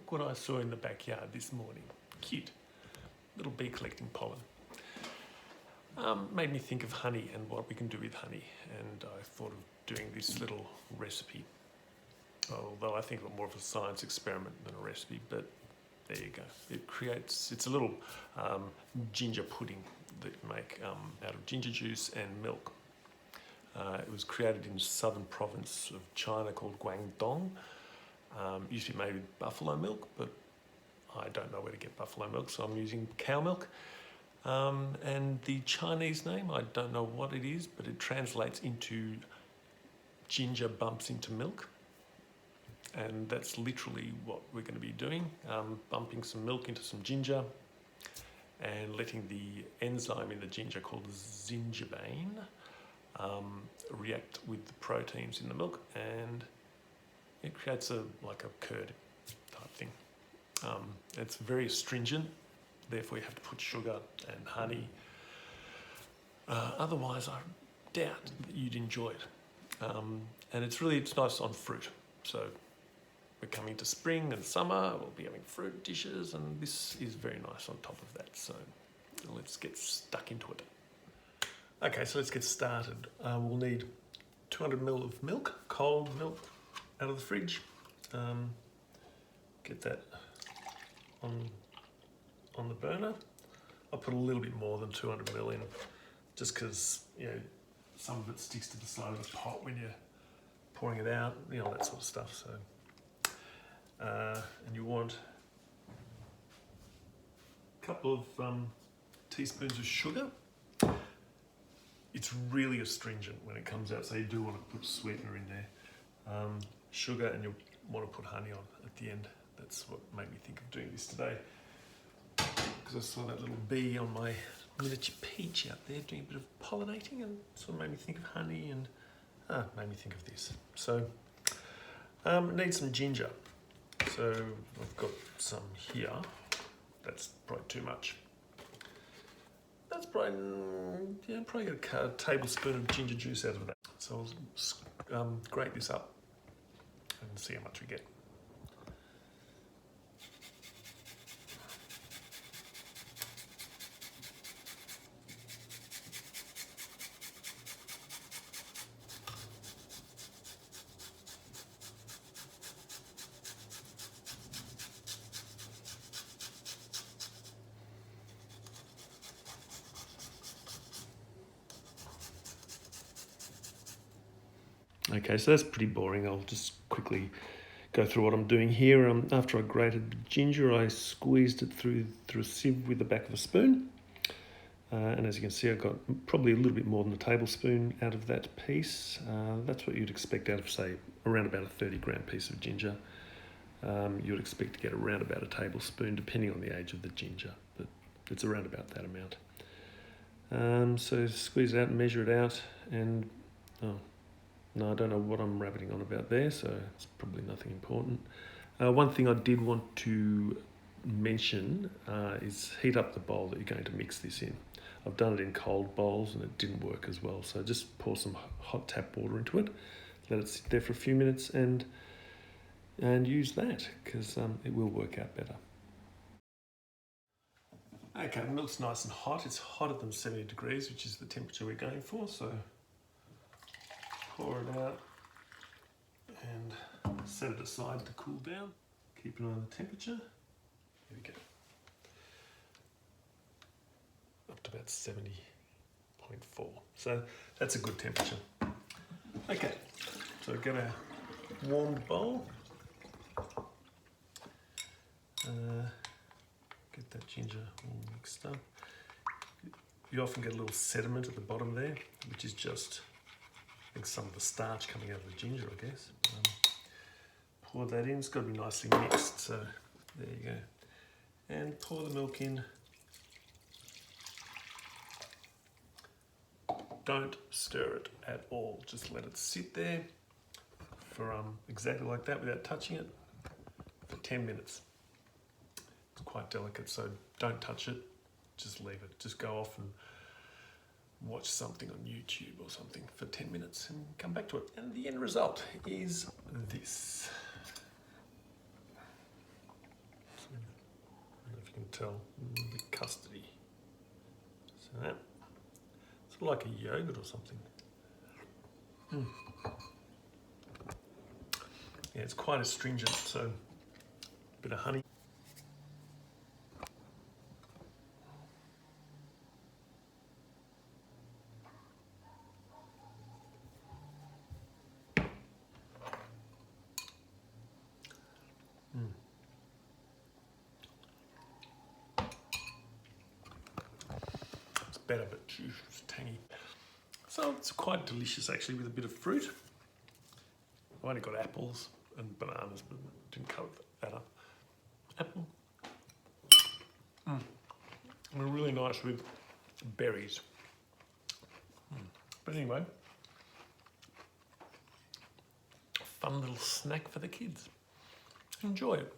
look what I saw in the backyard this morning. Cute. Little bee collecting pollen. Made me think of honey and what we can do with honey, and I thought of doing this little recipe. Although I think of it more of a science experiment than a recipe, but there you go. It's a little ginger pudding that you make out of ginger juice and milk. It was created in the southern province of China called Guangdong. Used to be made with buffalo milk, but I don't know where to get buffalo milk, so I'm using cow milk. And the Chinese name, I don't know what it is, but it translates into ginger bumps into milk. And that's literally what we're going to be doing, bumping some milk into some ginger and letting the enzyme in the ginger called zingiberine react with the proteins in the milk, and it creates like a curd type thing. It's very astringent, therefore you have to put sugar and honey. Otherwise, I doubt that you'd enjoy it. And it's nice on fruit. So we're coming to spring and summer, we'll be having fruit dishes, and this is very nice on top of that. So let's get stuck into it. Okay, so let's get started. We'll need 200 ml of milk, cold milk, out of the fridge. Get that on the burner. I'll put a little bit more than 200 ml in, just because some of it sticks to the side of the pot when you're pouring it out, that sort of stuff. So, and you want a couple of teaspoons of sugar. It's really astringent when it comes out, so you do want to put sweetener in there. Sugar, and you'll want to put honey on at the end. That's what made me think of doing this today, because I saw that little bee on my miniature peach out there doing a bit of pollinating, and sort of made me think of honey, and made me think of this. So need some ginger. So I've got some here. That's probably too much. That's probably get a tablespoon of ginger juice out of that. So I'll grate this up and see how much we get. Okay, so that's pretty boring. I'll just quickly go through what I'm doing here. After I grated the ginger, I squeezed it through a sieve with the back of a spoon. And as you can see, I got probably a little bit more than a tablespoon out of that piece. That's what you'd expect out of, say, around about a 30-gram piece of ginger. You'd expect to get around about a tablespoon, depending on the age of the ginger, but it's around about that amount. So squeeze it out and measure it out, and no, I don't know what I'm rabbiting on about there, so it's probably nothing important. One thing I did want to mention is heat up the bowl that you're going to mix this in. I've done it in cold bowls and it didn't work as well, so just pour some hot tap water into it, let it sit there for a few minutes, and use that, because it will work out better. Okay, the milk's nice and hot. It's hotter than 70 degrees, which is the temperature we're going for, so pour it out and set it aside to cool down. Keep an eye on the temperature. Here we go. Up to about 70.4. So that's a good temperature. Okay, so get a warmed bowl. Get that ginger all mixed up. You often get a little sediment at the bottom there, which is just some of the starch coming out of the ginger, I guess. Pour that in. It's got to be nicely mixed, so there you go. And pour the milk in. Don't stir it at all. Just let it sit there for exactly like that, without touching it, for 10 minutes. It's quite delicate, so don't touch it. Just leave it. Just go off and watch something on YouTube or something for 10 minutes and come back to it. And the end result is this. tell. The custardy. So that, it's like a yogurt or something. Yeah, it's quite astringent, so a bit of honey. It's better, but it's tangy. So it's quite delicious actually with a bit of fruit. I've only got apples and bananas, but didn't cover that up. Apple. And really nice with berries. But anyway, a fun little snack for the kids. Enjoy it.